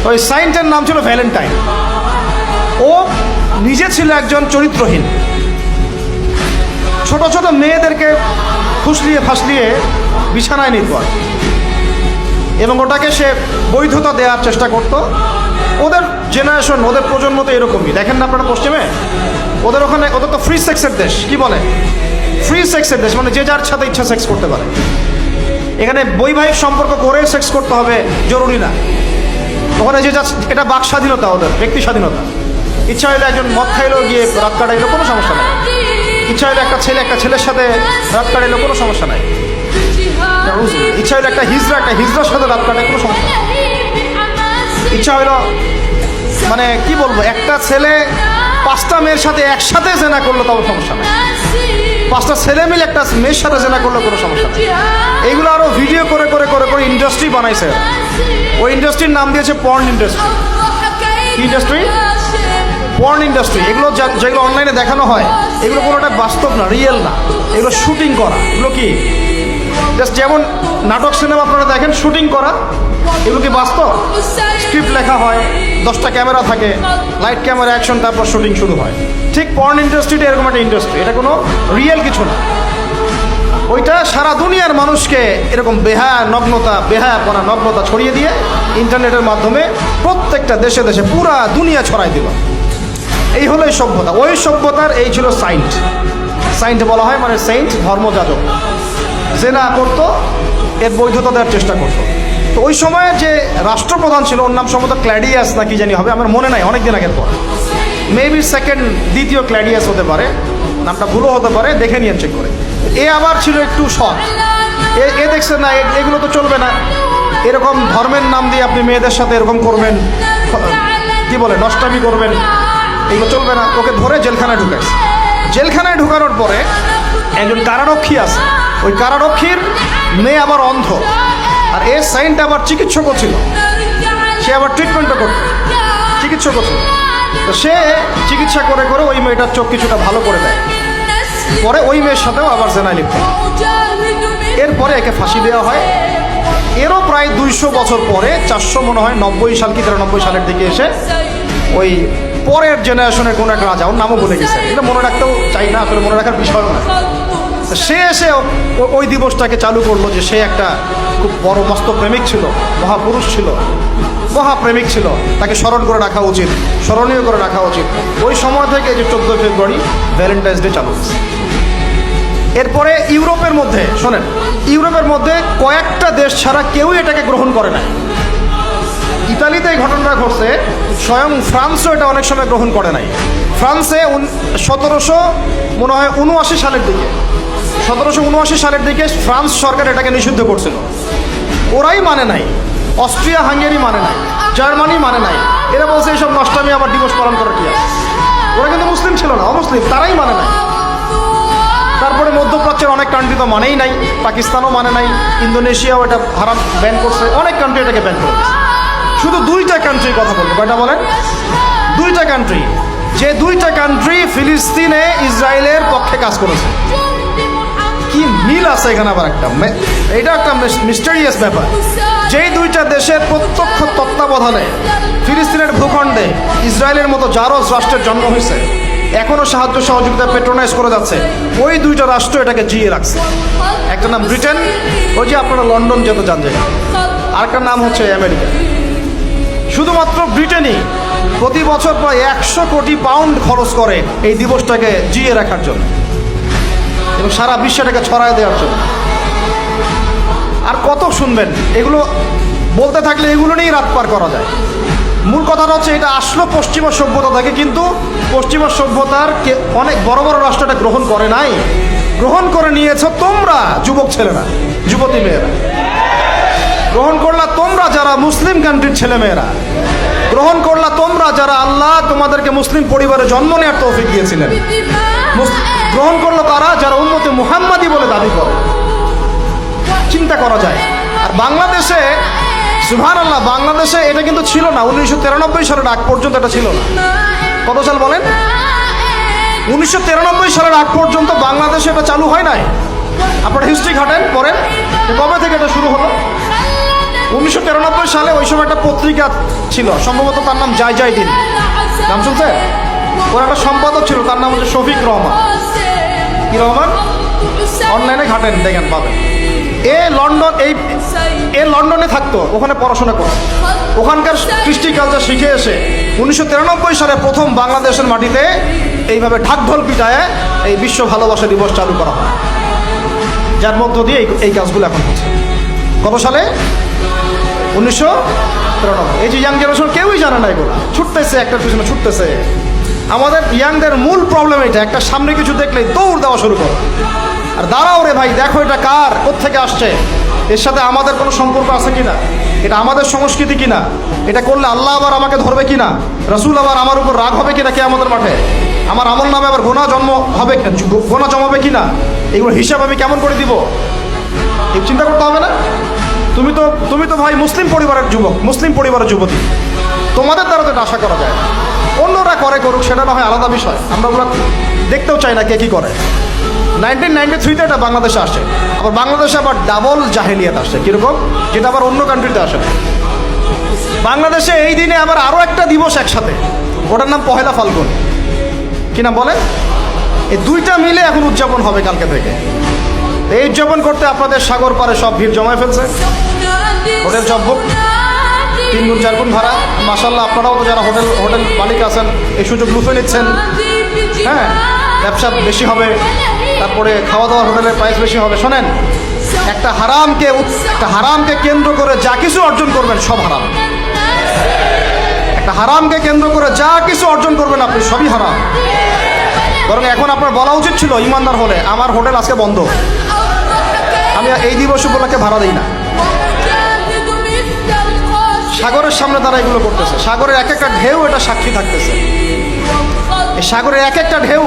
ওই সাইন্টের নাম ছিল ভ্যালেন্টাইন। ও নিজে ছিল একজন চরিত্রহীন, ছোট ছোট মেয়েদেরকে ফুসলিয়ে ফাসলিয়ে বিছানায় নিত এবং ওটাকে সে বৈধতা দেওয়ার চেষ্টা করত। ওদের জেনারেশন, ওদের প্রজন্ম তো এরকমই, দেখেন না আপনারা পশ্চিমে ওদের ওখানে, ওদের তো ফ্রি সেক্সের দেশ, কি বলে ফ্রি সেক্সের দেশ, মানে যে যার সাথে ইচ্ছা সেক্স করতে পারে। এখানে বৈবাহিক সম্পর্ক করে সেক্স করতে হবে জরুরি না। ওখানে যে যার, এটা বাক স্বাধীনতা, ওদের ব্যক্তি স্বাধীনতা। ইচ্ছা হলে একজন মদ খাইলেও গিয়ে রাত কাটাইলেও কোনো সমস্যা নাই। ইচ্ছা হলে একটা ছেলের সাথে রাত কাটাইলেও কোনো সমস্যা নাই। ইচ্ছা হলে একটা হিজড়ার সাথে রাত কাটায় কোনো সমস্যা নাই। ইচ্ছা হইল, মানে কি বলবো, একটা ছেলে 5টা মেয়ের সাথে একসাথে জেনা করলো তাও সমস্যা নাই। 5টা ছেলে মিলে একটা মেয়ের সাথে জেনা করলো কোনো সমস্যা নেই। এইগুলো আরো ভিডিও করে করে করে করে ইন্ডাস্ট্রি বানাইছে। ওই ইন্ডাস্ট্রির নাম দিয়েছে porn industry. Industry porn industry. এগুলো যেগুলো অনলাইনে দেখানো হয়, এগুলো কোনোটা বাস্তব না, রিয়েল না, এগুলো শুটিং করা। এগুলো কি জাস্ট যেমন নাটক সিনেমা আপনারা দেখেন শুটিং করা, এগুলো কি বাস্তব? স্ক্রিপ্ট লেখা হয়, 10টা ক্যামেরা থাকে, লাইট ক্যামেরা অ্যাকশন, তারপর শুটিং শুরু হয়। ঠিক পর্ন ইন্ডাস্ট্রিটা এরকম একটা ইন্ডাস্ট্রি, এটা কোনো রিয়েল কিছু না। ওইটা সারা দুনিয়ার মানুষকে এরকম নগ্নতা ছড়িয়ে দিয়ে ইন্টারনেটের মাধ্যমে প্রত্যেকটা দেশে দেশে পুরা দুনিয়া ছড়াই দিল। এই হলো এই সভ্যতা। ওই সভ্যতার এই ছিল সাইন্ট বলা হয়, মানে সেইন্ট, ধর্মযাজক। জেনা করতো, এর বৈধতা দেওয়ার চেষ্টা করতো। তো ওই সময়ে যে রাষ্ট্রপ্রধান ছিল, ওর নাম সম্ভবত ক্ল্যাডিয়াস না কি জানি হবে, আমার মনে নাই, অনেকদিন আগের পর, মেবি দ্বিতীয় ক্ল্যাডিয়াস হতে পারে, নামটা ভুলও হতে পারে, দেখে নিয়ে চেক করে। এ আবার ছিল একটু সৎ। এ দেখছে না, এগুলো তো চলবে না, এরকম ধর্মের নাম দিয়ে আপনি মেয়েদের সাথে এরকম করবেন, কি বলে নষ্টামি করবেন, এগুলো চলবে না। ওকে ধরে জেলখানায় ঢুকাইছে। জেলখানায় ঢুকানোর পরে একজন কারারক্ষী আছে, ওই কারারক্ষীর মেয়ে আবার অন্ধ, আর এ সাইন্ট আবার চিকিৎসকও ছিল, সে আবার ট্রিটমেন্টও করত, চিকিৎসকও ছিল। তো সে চিকিৎসা করে করে ওই মেয়েটার চোখ কিছুটা ভালো করে দেয়। পরে ওই মেয়ের সাথেও আবার জেনায় লিপ্ত। এরপরে একে ফাঁসি দেওয়া হয়। এরও প্রায় 200 বছর পরে, 400 মনে হয় 90 সাল কি 93 সালের দিকে এসে ওই পরের জেনারেশনের কোনো এক রাজা, ওর নামও বলে গেছে, এটা মনে রাখতেও চাই না, আসলে মনে রাখার বিষয় না। সে এসে ওই দিবসটাকে চালু করলো, যে সে একটা খুব বড় মস্ত প্রেমিক ছিল, মহাপুরুষ ছিল, মহাপ্রেমিক ছিল, তাকে স্মরণ করে রাখা উচিত, স্মরণীয় করে রাখা উচিত। ওই সময় থেকে যে 14 ফেব্রুয়ারি ভ্যালেন্টাইন্স ডে চালু হয়েছে। এরপরে ইউরোপের মধ্যে, শোনেন, ইউরোপের মধ্যে কয়েকটা দেশ ছাড়া কেউই এটাকে গ্রহণ করে না। ইতালিতে এই ঘটনাটা ঘটছে, স্বয়ং ফ্রান্সও এটা অনেক সময় গ্রহণ করে নাই। ফ্রান্সে 1779 সালের দিকে, 1779 সালের দিকে ফ্রান্স সরকার এটাকে নিষিদ্ধ করছিল। ওরাই মানে নাই, অস্ট্রিয়া হাঙ্গেরি মানে নাই, জার্মানি মানে নাই। এরা বলছে এইসব নষ্টামি আবার দিবস পালন করার কি আছে। ওরা কিন্তু মুসলিম ছিল না, অমুসলিম, তারাই মানে নাই। তারপরে মধ্যপ্রাচ্যের অনেক কান্ট্রি তো মানেই নাই, পাকিস্তানও মানে নাই, ইন্দোনেশিয়াও এটা হারাম ব্যান করছে, অনেক কান্ট্রি এটাকে ব্যান করে দিচ্ছে। শুধু 2টা কান্ট্রির কথা বলবো, কয়টা বলেন? 2টা কান্ট্রি, যে 2টা কান্ট্রি ফিলিস্তিনে ইসরায়েলের পক্ষে কাজ করেছে। কি মিল আছে এখানে আবার একটা, এটা একটা মিস্টেরিয়াস ব্যাপার। যেই 2টা দেশের প্রত্যক্ষ তত্ত্বাবধানে ফিলিস্তিনের ভূখণ্ডে ইসরায়েলের মতো জারজ রাষ্ট্রের জন্ম হয়েছে, এখনো সাহায্য সহযোগিতা পেট্রোনাইজ করে যাচ্ছে, ওই 2টা রাষ্ট্র এটাকে জিয়ে রাখছে। একটা নাম ব্রিটেন, ওই যে আপনারা লন্ডন যেতে যান জায়গা, আরেকটার নাম হচ্ছে আমেরিকা। শুধুমাত্র ব্রিটেনই প্রতি বছর প্রায় 100 কোটি পাউন্ড খরচ করে এই দিবসটাকে জিয়ে রাখার জন্য এবং সারা বিশ্বটাকে ছড়ায় দেওয়ার জন্য। আর কত শুনবেন, এগুলো বলতে থাকলে এগুলো নিয়েই রাত পার করা যায়। মূল কথাটা হচ্ছে, এটা আসলো পশ্চিমা সভ্যতা থেকে, কিন্তু পশ্চিমা সভ্যতার অনেক বড় বড় রাষ্ট্র এটা গ্রহণ করে নাই, গ্রহণ করে নিয়েছো তোমরা যুবক ছেলেরা, যুবতী মেয়েরা গ্রহণ করলা, তোমরা যারা মুসলিম কান্ট্রির ছেলেমেয়েরা গ্রহণ করলা, তোমরা যারা আল্লাহ তোমাদেরকে মুসলিম পরিবারে জন্ম নেওয়ার তৌফিক দিয়েছিলেন গ্রহণ করলো তারা যারা উম্মতে মুহাম্মাদি বলে দাবি করে। চিন্তা করা যায়। আর বাংলাদেশে, সুবহানাল্লাহ, বাংলাদেশে এটা কিন্তু ছিল না। 1993 সালের আগ পর্যন্ত এটা ছিল না। কত সাল বলেন? 1993 সালের আগ পর্যন্ত বাংলাদেশে এটা চালু হয় নাই। আপনারা হিস্ট্রি ঘাটেন, পরে কবে থেকে এটা শুরু হলো? 1993 সালে ওই সময় একটা পত্রিকা ছিল, সম্ভবত তার নাম জয় জয় দিন, নাম শুনছে? ওর একটা সম্পাদক ছিল, তার নাম হচ্ছে শফিক রহমান। কি রহমান? অনলাইনে ঘাটেন, দেখেন পাবেন। এ লন্ডনে থাকতো, ওখানে পড়াশোনা করতো, ওখানকার কৃষ্টি কালচার শিখে এসে 1993 সালে প্রথম বাংলাদেশের মাটিতে এইভাবে ঢাকঢোল পিটায় এই বিশ্ব ভালোবাসা দিবস চালু করা হয়, যার মধ্য দিয়ে এই কাজগুলো এখন হচ্ছে। কত সালে? 1993। এই যে ইয়াং জেনারেশন কেউই জানে না, এগুলো ছুটতেছে, একটার পিছনে ছুটতেছে। আমাদের ইয়াংদের মূল প্রবলেম এটা, একটা সামনে কিছু দেখলেই দৌড় দেওয়া শুরু করে। আর দাঁড়াও রে ভাই, দেখো এটা কার, কোত্থেকে আসছে, এর সাথে আমাদের কোনো সম্পর্ক আছে কিনা, এটা আমাদের সংস্কৃতি কিনা, এটা করলে আল্লাহ আবার আমাকে ধরবে কিনা, রসুল আবার আমার উপর রাগ হবে কিনা কে আমাদের মাঠে, আমার আমল নামে আবার গোনা জমাবে কিনা, এগুলো হিসাব আমি কেমন করে দিব, এই চিন্তা করতে হবে না? তুমি তো ভাই মুসলিম পরিবারের যুবক, মুসলিম পরিবারের যুবতী, তোমাদের দ্বারা তো আশা করা যায়। অন্যরা করুক, সেটা না হয় আলাদা বিষয়, আমরা ওগুলো দেখতেও চাই না কে কী করে। 1993-তে এটা বাংলাদেশে আসে, আবার বাংলাদেশে আবার ডাবল জাহেলিয়াত আসছে, কীরকম, যেটা আবার অন্য কান্ট্রিতে আসে না। বাংলাদেশে এই দিনে আবার আরও একটা দিবস একসাথে, ওটার নাম পহেলা ফাল্গুন। কি নাম বলে? এই দুইটা মিলে এখন উদযাপন হবে কালকে থেকে। এই উদযাপন করতে আপনাদের সাগর পারে সব ভিড় জমায় ফেলছে, হোটেল সব বুক, 3 গুণ 4 গুণ ভাড়া। মাশাল্লাহ, আপনারাও তো যারা হোটেল মালিক আছেন এই সুযোগ লুফে নিচ্ছেন। হ্যাঁ, ব্যবসা বেশি হবে, তারপরে খাওয়া দাওয়ার হোটেলের প্রাইস বেশি হবে। শোনেন, একটা হারামকে কেন্দ্র করে যা কিছু অর্জন করবেন সব হারাম। একটা হারামকে কেন্দ্র করে যা কিছু অর্জন করবেন আপনি সবই হারাম। বরং এখন আপনার বলা উচিত ছিল, ইমানদার হলে আমার হোটেল আজকে বন্ধ, আমি এই দিবস উপলক্ষে ভাড়া দিই না। সাগরের সামনে তারা এগুলো করতেছে, সাগরের এক একটা ঢেউ এটা সাক্ষী থাকতেছে। এই সাগরের এক একটা ঢেউ,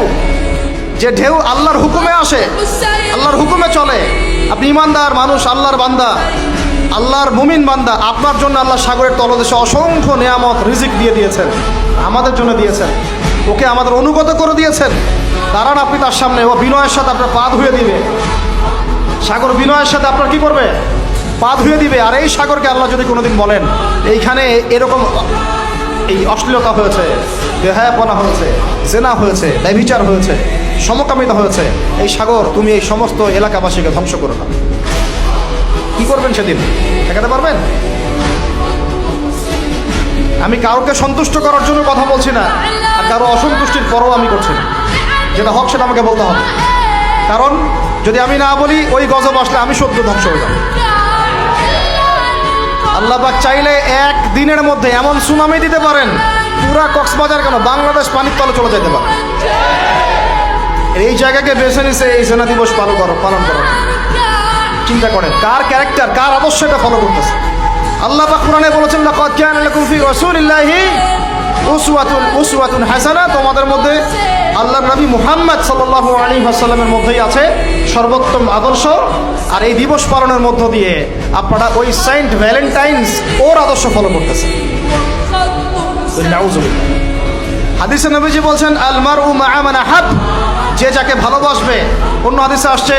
যে ঢেউ আল্লাহর হুকুমে আসে, আল্লাহর হুকুমে চলে। আপনি ইমানদার মানুষ, আল্লাহর বান্দা, আল্লাহর মুমিন বান্দা, আপনার জন্য আল্লাহ সাগরের তলদেশে অসংখ্য নেয়ামত রিজিক দিয়ে দিয়েছেন, আমাদের জন্য দিয়েছেন, ওকে আমাদের অনুগত করে দিয়েছেন। দাঁড়ান আপনি তার সামনে, ও বিনয়ের সাথে আপনার পা ধুয়ে দিবে। সাগর বিনয়ের সাথে আপনার কি করবে? পা ধুয়ে দিবে। আর এই সাগরকে আল্লাহ যদি কোনোদিন বলেন এইখানে এরকম এই অশ্লীলতা হয়েছে, বেহায়াপনা হয়েছে, জেনা হয়েছে, ব্যভিচার হয়েছে, সমকামিতা হয়েছে, এই সাগর তুমি এই সমস্ত এলাকাবাসীকে ধ্বংস করো না, কি করবেন সেদিন? দেখাতে পারবেন? আমি কাউকে সন্তুষ্ট করার জন্য কথা বলছি না, আর কারো অসন্তুষ্টির পরও আমি করছি না। যেটা হক সেটা আমাকে বলতে হবে, কারণ যদি আমি না বলি ওই গজব আসলে আমি সদ্য ধ্বংস হয়ে যাব। আল্লাহ পাক চাইলে এক দিনের মধ্যে এমন সুনামি দিতে পারেন, পুরা কক্সবাজার কেন বাংলাদেশ পানির তলে চলে যেতে পারে। এই জায়গাকে বেছে নিছে এই সেনা দিবস পালন করার। চিন্তা করেন কার ক্যারেক্টার, কার আদর্শ এটা ফলো করতেছে। আল্লাহ পাক কোরআনে বলেছেন, লাকাদ কানা লাকুম ফি রাসূলিল্লাহি উসওয়াতুন হাসানাহ, তোমাদের মধ্যে আল্লাহর নবী মুহাম্মদ সাল্লাল্লাহু আলাইহি ওয়াসাল্লামের মধ্যেই আছে সর্বোত্তম আদর্শ। আর এই দিবস পালনের মধ্য দিয়ে আপনারা ওই সেন্ট ভ্যালেন্টাইন্স ওর আদর্শ ফলো করতেছেন। নাউযুবিল্লাহ। হাদিসে নবীজি বলছেন, আল মারউ মা'a মান আহাব, যে যাকে ভালোবাসবে। অন্য হাদিসে আসছে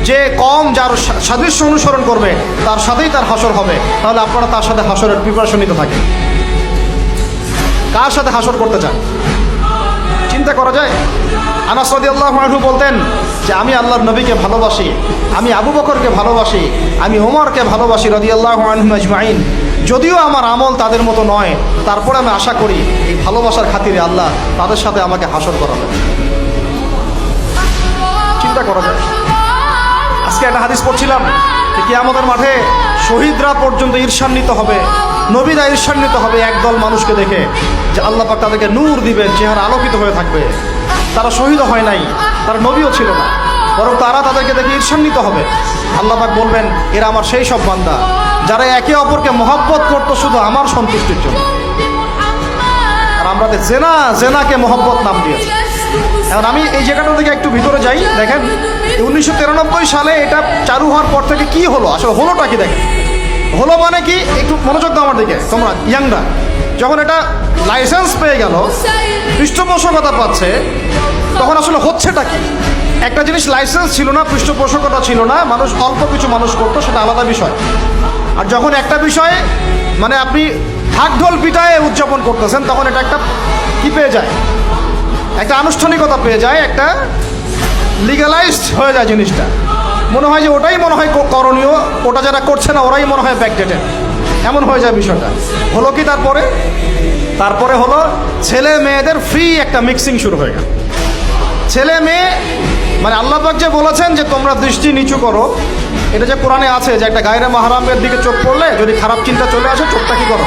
যে কম যার সাদৃশ্য অনুসরণ করবে তার সাথেই তার হাসর হবে। তাহলে আপনারা তার সাথে হাসরের প্রিপারেশন নিতে থাকেন। কার সাথে হাসর করতে চান? চিন্তা করা যায়। আনাস রাদিয়াল্লাহু আনহু বলতেন যে আমি আল্লাহর নবীকে ভালোবাসি, আমি আবু বকরকে ভালোবাসি, আমি ওমরকে ভালোবাসি রাদিয়াল্লাহু আনহুম আজমাইন। যদিও আমার আমল তাদের মতো নয়, তারপরে আমি আশা করি এই ভালোবাসার খাতিরে আল্লাহ তাদের সাথে আমাকে হাসর করাবেন। চিন্তা করা যায়। আজকে একটা হাদিস পড়ছিলাম যে কিয়ামতের মাঠে শহীদরা পর্যন্ত ঈর্ষান্বিত হবে, নবীরা ঈর্ষান্বিত হবে একদল মানুষকে দেখে, যে আল্লাহ পাক তাদেরকে নূর দিবেন, চেহারা আলোকিত হয়ে থাকবে। তারা শহীদ হয় নাই, তারা নবীও ছিল না, বরং তারা তাদেরকে দেখে ঈর্ষান্বিত হবে। আল্লাহ পাক বলবেন, এরা আমার সেই সব বান্দা যারা একে অপরকে মহব্বত করতো শুধু আমার সন্তুষ্টির জন্য। আর আমরা জেনাকে মহব্বত নাম দিয়েছি। এখন আমি এই জায়গাটা থেকে একটু ভিতরে যাই। দেখেন 1993 সালে এটা চালু হওয়ার পর থেকে কি হলো, আসলে হলোটা কি দেখেন। হলো মানে কি, একটু মনোযোগ দাও আমার দিকে তোমরা ইয়াংরা। যখন এটা লাইসেন্স পেয়ে গেল, পৃষ্ঠপোষকতা পাচ্ছে, তখন আসলে হচ্ছেটা কি? একটা জিনিস লাইসেন্স ছিল না, পৃষ্ঠপোষকতা ছিল না, মানুষ অল্প কিছু মানুষ করতো, সেটা আলাদা বিষয়। আর যখন একটা বিষয়ে মানে আপনি ঢাকঢোল পিটায়ে উদযাপন করতেছেন, তখন এটা একটা কি পেয়ে যায়, একটা আনুষ্ঠানিকতা পেয়ে যায়, একটা লিগালাইজড হয়ে যায় জিনিসটা। মনে হয় যে ওটাই মনে হয় করণীয়, ওটা যারা করছে না ওরাই মনে হয় ব্যাকডেটেড, এমন হয়ে যায় বিষয়টা। হলো কি তারপরে হলো ছেলে মেয়েদের ফ্রি একটা মিক্সিং শুরু হয়ে গেল। ছেলে মেয়ে মানে আল্লাহ পাক যে বলেছেন যে তোমরা দৃষ্টি নিচু করো, এটা যে কোরআনে আছে যে একটা গায়রে মাহরামের দিকে চোখ পড়লে যদি খারাপ চিন্তা চলে আসে চোখটা কি করো,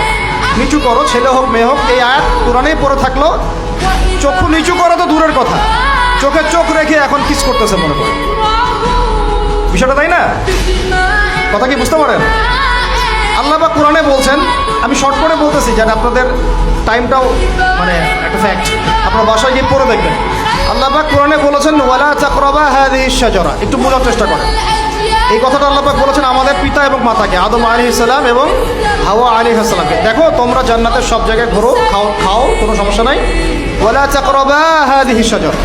নিচু করো, ছেলে হোক মেয়ে হোক। এই আয়াত কোরআনেই পড়ে থাকলো, চক্ষু নিচু করা তো দূরের কথা, চোখে চোখ রেখে এখন কিস করতেছে মনে করে বিষয়টা, তাই না? কথা কি বুঝতে পারেন? আল্লাহ পাক কোরআনে বলছেন, আমি শর্ট করে বলতেছি যেন আপনাদের টাইমটাও মানে একটা ফ্যাক্ট, আপনার বাসায় গিয়ে পড়ে দেখবেন। আল্লাহ পাক কোরআনে বলেছেন ওয়ালা তাকরাবা হাযিহিশ শাজারা, একটু বোঝার চেষ্টা করেন। এই কথাটা আল্লাহ পাক বলেছেন আমাদের পিতা এবং মাতাকে, আদম আলাইহিস সালাম এবং হাওয়া আলাইহিস সালামকে। দেখো তোমরা জান্নাতের সব জায়গায় ঘোরো, খাও, কোনো সমস্যা নাই। ওয়ালা তাকরাবা হাযিহিশ শাজারা,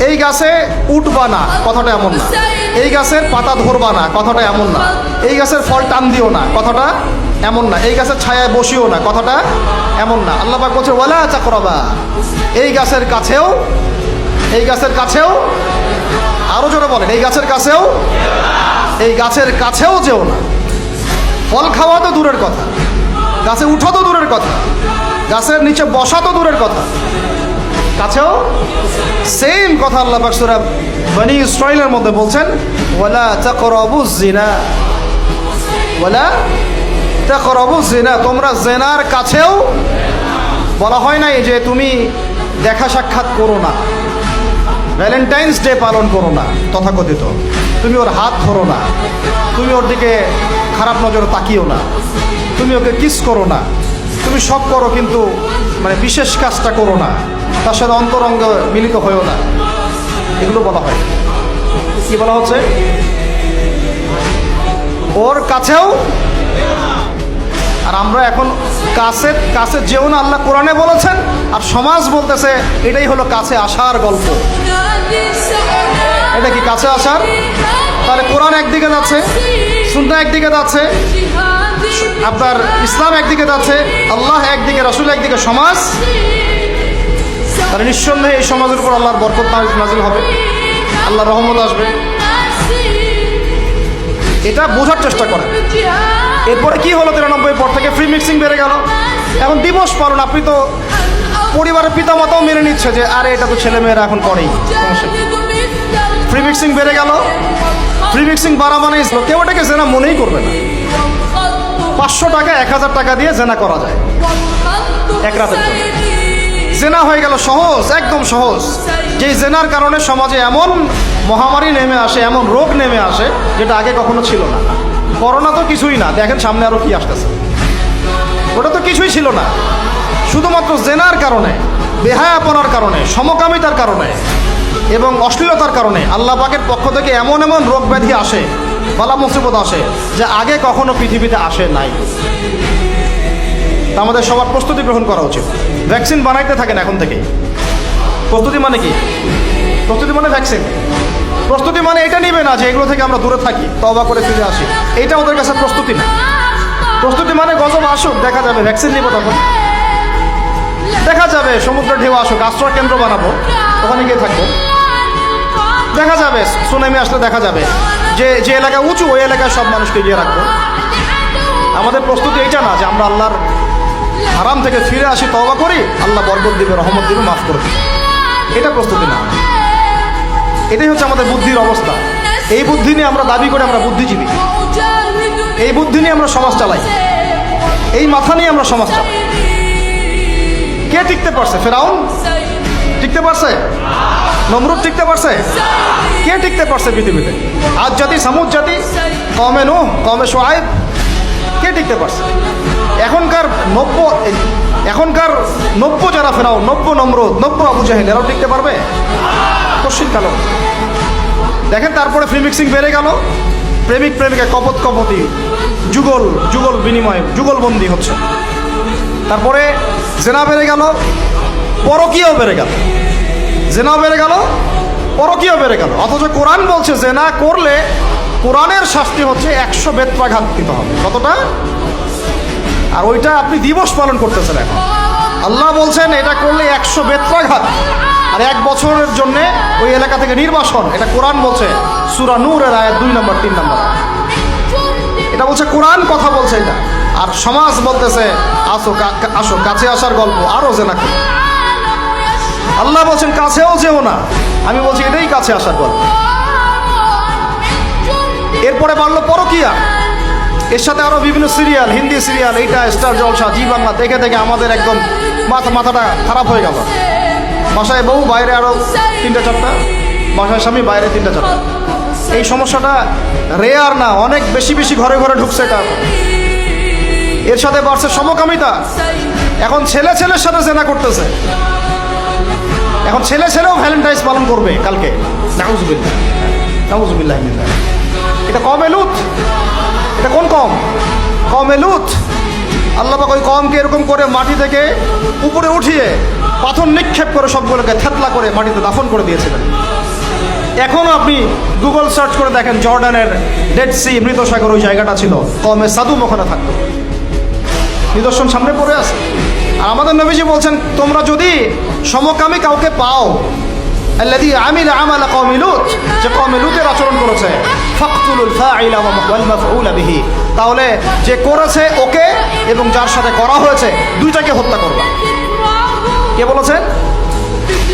এই গাছে উঠবা না, কথাটা এমন না। এই গাছের পাতা ধরবা না, কথাটা এমন না। এই গাছের ফল টান দিও না, কথাটা এমন না। এই গাছের ছায়ায় বসিও না, কথাটা এমন না। আল্লাহ পাক বলছে ওয়ালা তাকরাবা, এই গাছের কাছেও আরো জোরে বলেন, এই গাছের কাছেও যেও না। ফল খাওয়া তো দূরের কথা, গাছে উঠা তো দূরের কথা, গাছের নিচে বসা তো দূরের কথা, কাছেও সেম কথা আল্লাহ পাক সূরা বনী ইসরাঈলের মধ্যে বলছেন ওয়ালা তাকরাবুজ জিনা, তোমরা জেনার কাছেও বলা হয় নাই যে তুমি দেখা সাক্ষাৎ করো না, ভ্যালেন্টাইন্স ডে পালন করো না তথাকথিত, তুমি ওর হাত ধরো না, তুমি ওর দিকে খারাপ নজরে তাকিও না, তুমি ওকে কিস করো না, তুমি সব করো কিন্তু মানে বিশেষ কাজটা করো না, তার সাথে অন্তরঙ্গ মিলিত হয়েও না, এগুলো বলা হয়। কি বলা হচ্ছে? ওর কাছেও। আর আমরা এখন কাছে যেও না আল্লাহ কোরআনে বলেছেন, আর সমাজ বলতেছে এটাই হলো কাছে আসার গল্প। এটা কি কাছে আসার? তাহলে কোরআন একদিকে যাচ্ছে, সুন্নাহ একদিকে যাচ্ছে, আপনার ইসলাম একদিকে যাচ্ছে, আল্লাহ একদিকে, রাসূল একদিকে, সমাজ। তাহলে নিঃসন্দেহে এই সমাজের উপর আল্লাহর বরকত নাজিল হবে, আল্লাহর রহমত আসবে। এটা বোঝার চেষ্টা করেন। এরপরে কি হলো 93 পর থেকে ফ্রি মিক্সিং বেড়ে গেল। এখন দিবস পালন, আপনি তো পরিবারের পিতামাতাও মেনে নিচ্ছে যে আরে এটা তো ছেলেমেয়েরা এখন করেই, ফ্রি মিক্সিং বেড়ে গেল। ফ্রি মিক্সিং বাড়া মানে কেউ এটাকে জেনা মনেই করবে না। 500 টাকা 1000 টাকা দিয়ে জেনা করা যায় এক রাতের জন্য। জেনা হয়ে গেল সহজ, একদম সহজ। যেই জেনার কারণে সমাজে এমন মহামারী নেমে আসে, এমন রোগ নেমে আসে যেটা আগে কখনো ছিল না। করোনা তো কিছুই না, দেখেন সামনে আরো কি আসতেছে। ওটা তো কিছুই ছিল না, শুধুমাত্র জেনার কারণে, বেহায়াপনার কারণে, সমকামিতার কারণে এবং অশ্লীলতার কারণে আল্লাহ পাকের পক্ষ থেকে এমন রোগ ব্যাধি আসে, বালা মুসিবত আসে যে আগে কখনো পৃথিবীতে আসে নাই। আমাদের সবার প্রস্তুতি গ্রহণ করা উচিত। ভ্যাকসিন বানাইতে থাকেন এখন থেকেই। প্রস্তুতি মানে কি? প্রস্তুতি মানে ভ্যাকসিন। প্রস্তুতি মানে এটা নিবে না যে এগুলো থেকে আমরা দূরে থাকি, তওবা করে ফিরে আসি, এইটা ওদের কাছে প্রস্তুতি না। প্রস্তুতি মানে গজব আসুক, দেখা যাবে, ভ্যাকসিন নিব, তখন দেখা যাবে সমুদ্র ঢেউ আসুক, আশ্রয় কেন্দ্র বানাবো, ওখানে গিয়ে থাকবো, দেখা যাবে সুনামি আসলে দেখা যাবে যে এলাকা উঁচু ওই এলাকায় সব মানুষকে গিয়ে রাখবো। আমাদের প্রস্তুতি এইটা না যে আমরা আল্লাহর হারাম থেকে ফিরে আসি, তওবা করি, আল্লাহ বরকত দিবে, রহমত দিবে, মাফ করে দিবে, এটা প্রস্তুতি না। এটাই হচ্ছে আমাদের বুদ্ধির অবস্থা। এই বুদ্ধি নিয়ে আমরা দাবি করি আমরা বুদ্ধিজীবী, এই বুদ্ধি নিয়ে আমরা সমাজ চালাই, এই মাথা নিয়ে আমরা সমাজ চালাই। কে টিকতে পারছে? ফেরাউন টিকতে পারছে? নমরুদ টিকতে পারছে? কে টিকতে পারছে পৃথিবীতে? আদ জাতি, সামুদ জাতি, কওমে নূহ, কওমে শুআয়ব, কে টিকতে পারছে? এখনকার নব্য যারা ফেরাউন, নব্য নমরুদ, নব্য আবু জাহেল, এরাও টিকতে পারবে? কশিন কালো। দেখেন তারপরে ফ্রি মিক্সিং বেড়ে গেল, প্রেমিক প্রেমিকা কপতি, যুগল বিনিময়, যুগলবন্দি হচ্ছে। তারপরে জেনা বেড়ে গেল, পরকীয়াও বেড়ে গেল। জেনাও বেড়ে গেল, পরকীয়াও বেড়ে গেল। অথচ কোরআন বলছে জেনা করলে কোরআনের শাস্তি হচ্ছে 100 বেত্রাঘাত দিতে হবে। কতটা? আর ওইটা আপনি দিবস পালন করতেছেন এখন। আল্লাহ বলছেন এটা করলে 100 বেত্রাঘাত, আর 1 বছরের জন্য ওই এলাকা থেকে নির্বাসন। এটা কোরআন বলছে, সূরা নূরের আয়াত 2 নম্বর 3 নম্বর। এটা বলছে কোরআন, কথা বলছে এটা। আর সমাজ বলতেছে আসো আসো কাছে আসার গল্প, আরো জেনা করো। আল্লাহ বলছেন কাছেও যেও না, আমি বলছি এটাই কাছে আসার গল্প। এরপরে বাড়লো পরকিয়া, এর সাথে আরো বিভিন্ন সিরিয়াল, হিন্দি সিরিয়াল, এইটা স্টার জলসা, জি বাংলা দেখে দেখে আমাদের একদম মাথাটা খারাপ হয়ে গেল। বাসায় বউ, বাইরে আরো 3টা 4টা, বাসায় স্বামী, বাইরে 3টা 4টা। এই সমস্যাটা রেয়ার না, অনেক বেশি বেশি ঘরে ঘরে ঢুকছে এটা। এর সাথে বাড়ছে সমকামিতা, এখন ছেলে ছেলের সাথে জেনা করতেছে। এখন ছেলে ছেলেও ভ্যালেন্টাইন্স পালন করবে কালকে। নাউজুবিল্লাহ, নাউজুবিল্লাহ। এটা কমে লুত, এটা কোন কম? কমে লুত। আল্লাহ পাক ওই কমকে এরকম করে মাটি থেকে উপরে উঠিয়ে পাথর নিক্ষেপ করে সবগুলোকে থেতলা করে মাটিতে দাফন করে দিয়েছিলেন। এখনও আপনি গুগল সার্চ করে দেখেন, জর্ডানের ডেড সি, মৃত সাগর, ওই জায়গাটা ছিল কমে সাদুম, ওখানে থাকতো। নিদর্শন সামনে পড়ে আছে। আর আমাদের নবীজি বলছেন তোমরা যদি সমকামী কাউকে পাও, আল্লাযী আমিলা আমালা কওমি লূত, যে কওমে লূতের আচরণ করেছে, ফাকতুলুল ফাইলা ওয়াল মাফউলা বিহি, তাহলে যে করেছে ওকে এবং যার সাথে করা হয়েছে দুইটাকে হত্যা করবা। কে বলেছেন?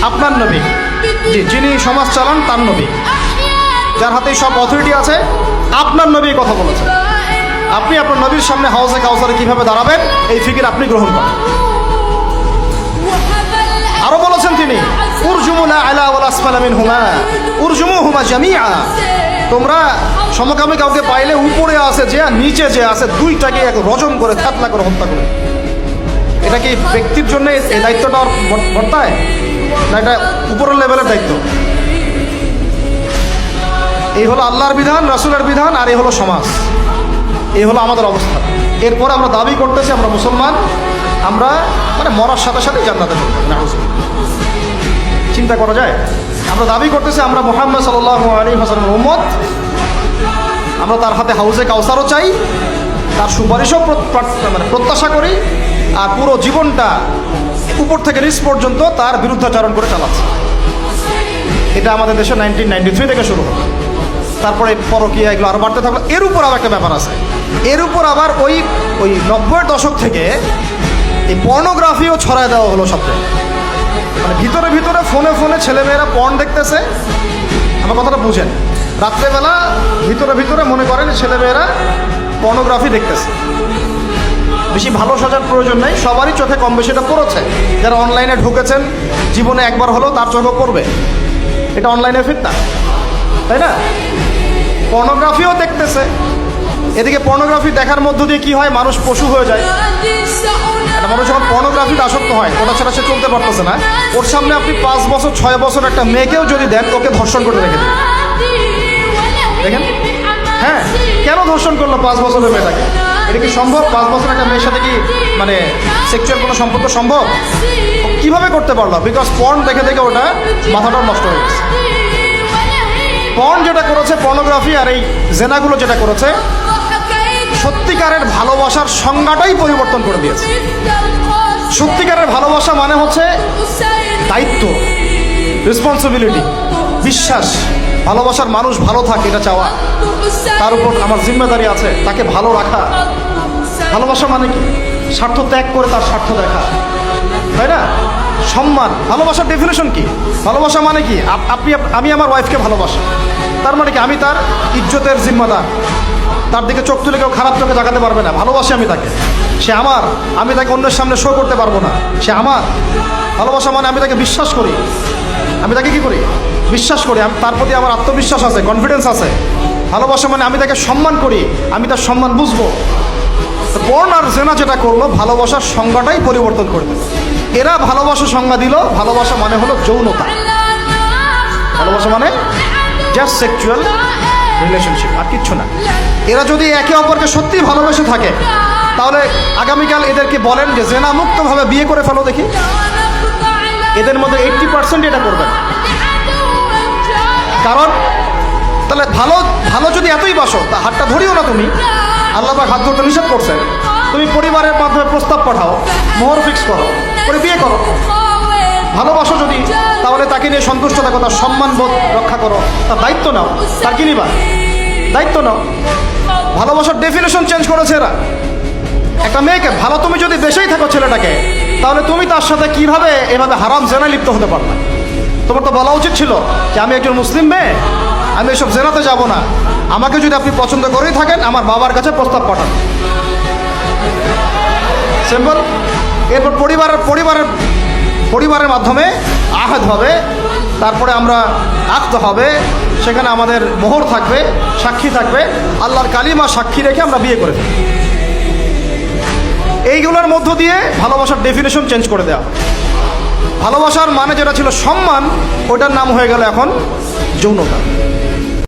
আপনার নবী, জি, যিনি সমাজ চালান তার নবী, যার হাতে সব অথরিটি আছে, আপনার নবী কথা বলেছেন। আপনি আপনার নবীর সামনে হাউজে কাউসারে কিভাবে দাঁড়াবেন এই ফিকির আপনি গ্রহণ করেন। আরো বলেছেন তিনি, উরজুমুলা আলা ওয়াল আসফালা মিনহুমা উরজুমুহুমা জামিআ, তোমরা সমকামী কাউকে পাইলে উপরে আছে যে আর নিচে যে আছে দুইটাকে এক রজম করে থাতলা করে হত্যা করে। এটা কি ব্যক্তির জন্য এই দায়িত্বটা বর্তায় না এটা উপরের লেভেলের দায়িত্ব? এই হলো আল্লাহর বিধান, রাসূলের বিধান, আর এই হলো সমাজ, এই হলো আমাদের অবস্থা। এরপরে আমরা দাবি করতেছি আমরা মুসলমান, আমরা মানে মরার সাথে সাথে জান্নাতে চলে যাব। নাউজুবিল্লাহ। চিন্তা করা যায়? আমরা দাবি করতেছি আমরা মুহাম্মদ সাল্লাল্লাহু আলাইহি ওয়াসাল্লামের উম্মত, আমরা তার হাতে হাউজে কাউসারও চাই, তার সুপারিশও মানে প্রত্যাশা করি, আর পুরো জীবনটা উপর থেকে নিচ পর্যন্ত তার বিরুদ্ধাচরণ করে চালাচ্ছে। এটা আমাদের দেশে 1993 থেকে শুরু হলো। তারপরে পরকীয়া এগুলো আরও বাড়তে থাকলো। এর উপর আবার একটা ব্যাপার আছে, এর উপর আবার ওই 90-এর দশক থেকে এই পর্নোগ্রাফিও ছড়ায় দেওয়া হলো সবচেয়ে। মানে ভিতরে ভিতরে ফোনে ফোনে ছেলেমেয়েরা পর্ন দেখতেছে। আমার কথাটা বুঝেন, রাত্রেবেলা ভিতরে ভিতরে মনে করেন ছেলেমেয়েরা পর্নোগ্রাফি দেখতেছে। বেশি ভালো সাজার প্রয়োজন নেই, সবারই চোখে কম বেশি এটা পড়েছে। যারা অনলাইনে ঢুকেছেন জীবনে একবার হলেও তার চোখে পড়বে, এটা অনলাইনে ফিতনা, তাই না? পর্নোগ্রাফিও দেখতেছে। এদিকে পর্নোগ্রাফি দেখার মধ্য দিয়ে কি হয়, মানুষ পশু হয়ে যায়। একটা মানুষ যখন পর্নোগ্রাফিতে আসক্ত হয়, ওটা ছাড়া সে চলতে পারতেছে না। ওর সামনে আপনি 5 বছর 6 বছর একটা মেয়েকেও যদি দেন, ওকে ধর্ষণ করে রেখে দিন। দেখেন, হ্যাঁ, কেন ধর্ষণ করলো 5 বছরের মেয়েটাকে? এটা কি সম্ভব? 5 বছর একটা মেয়ের সাথে কি মানে সেক্সুয়াল কোনো সম্পর্ক সম্ভব? কিভাবে করতে পারলো? বিকজ পর্ন দেখে দেখে ওটা মাথাটা নষ্ট হয়ে গেছে। পর্ন যেটা করেছে, পর্নোগ্রাফি আর এই জেনাগুলো যেটা করেছে, সত্যিকারের ভালোবাসার সংজ্ঞাটাই পরিবর্তন করে দিয়েছে। সত্যিকারের ভালোবাসা মানে হচ্ছে দায়িত্ব, রেসপন্সিবিলিটি, বিশ্বাস। ভালোবাসার মানুষ ভালো থাকে এটা চাওয়া, তার উপর আমার জিম্মেদারি আছে, তাকে ভালো রাখা। ভালোবাসা মানে কি? স্বার্থ ত্যাগ করে তার স্বার্থ দেখা, তাই না? সম্মান। ভালোবাসার ডেফিনেশন কি? ভালোবাসা মানে কি? আমি আমার ওয়াইফকে ভালোবাসি, তার মানে কি আমি তার ইজ্জতের জিম্মাদার, তার দিকে চোখ তুলে কেউ খারাপ চোখে তাকাতে পারবে না। ভালোবাসি আমি তাকে, সে আমার, আমি তাকে অন্যের সামনে শো করতে পারবো না, সে আমার। ভালোবাসা মানে আমি তাকে বিশ্বাস করি, আমি তাকে কি করি? বিশ্বাস করি, আমি তার প্রতি আমার আত্মবিশ্বাস আছে, কনফিডেন্স আছে। ভালোবাসা মানে আমি তাকে সম্মান করি, আমি তার সম্মান বুঝবো। পর্ন আর জেনা যেটা করলো, ভালোবাসার সংজ্ঞাটাই পরিবর্তন করে দিল। এরা ভালোবাসার সংজ্ঞা দিল, ভালোবাসা মানে হলো যৌনতা। ভালোবাসা মানে জাস্ট সেক্সুয়াল রিলেশনশিপ, আর কিচ্ছু না। এরা যদি একে অপরকে সত্যি ভালোবেসে থাকে, তাহলে আগামীকাল এদেরকে বলেন যে জেনা মুক্তভাবে বিয়ে করে ফেলো দেখি, এদের মধ্যে 80% এটা করবে না। কারণ তাহলে ভালো ভালো যদি এতই বাসো তা হাতটা ধরিও না তুমি, আল্লাহ পাক হাত ধরতে নিষেধ করছেন। তুমি পরিবারের মাধ্যমে প্রস্তাব পাঠাও, মোহর ফিক্স করো, করে বিয়ে করো। ভালোবাসো যদি, তাহলে তাকে নিয়ে সন্তুষ্ট থাকো, তার সম্মানবোধ রক্ষা করো, তার দায়িত্ব নাও। তার কি নিবা? দায়িত্ব নাও। ভালোবাসার ডেফিনেশন চেঞ্জ করেছে এরা। একটা মেয়েকে ভালো তুমি যদি বেশেই থাকো ছেলেটাকে, তাহলে তুমি তার সাথে কিভাবে এভাবে হারাম জেনায় লিপ্ত হতে পারবে? তোমার তো বলা উচিত ছিল যে আমি একজন মুসলিম মেয়ে, আমি এসব জেনাতে যাব না। আমাকে যদি আপনি পছন্দ করেই থাকেন, আমার বাবার কাছে প্রস্তাব পাঠান। সিম্পল। এরপর পরিবারের মাধ্যমে আহাদ হবে, তারপরে আমরা আক্ত হবে, সেখানে আমাদের মোহর থাকবে, সাক্ষী থাকবে, আল্লাহর কালিমা সাক্ষী রেখে আমরা বিয়ে করে দেব। এইগুলোর মধ্য দিয়ে ভালোবাসার ডেফিনেশন চেঞ্জ করে দেওয়া। ভালোবাসার মানে যেটা ছিল সম্মান, ওটার নাম হয়ে গেল এখন যৌনতা।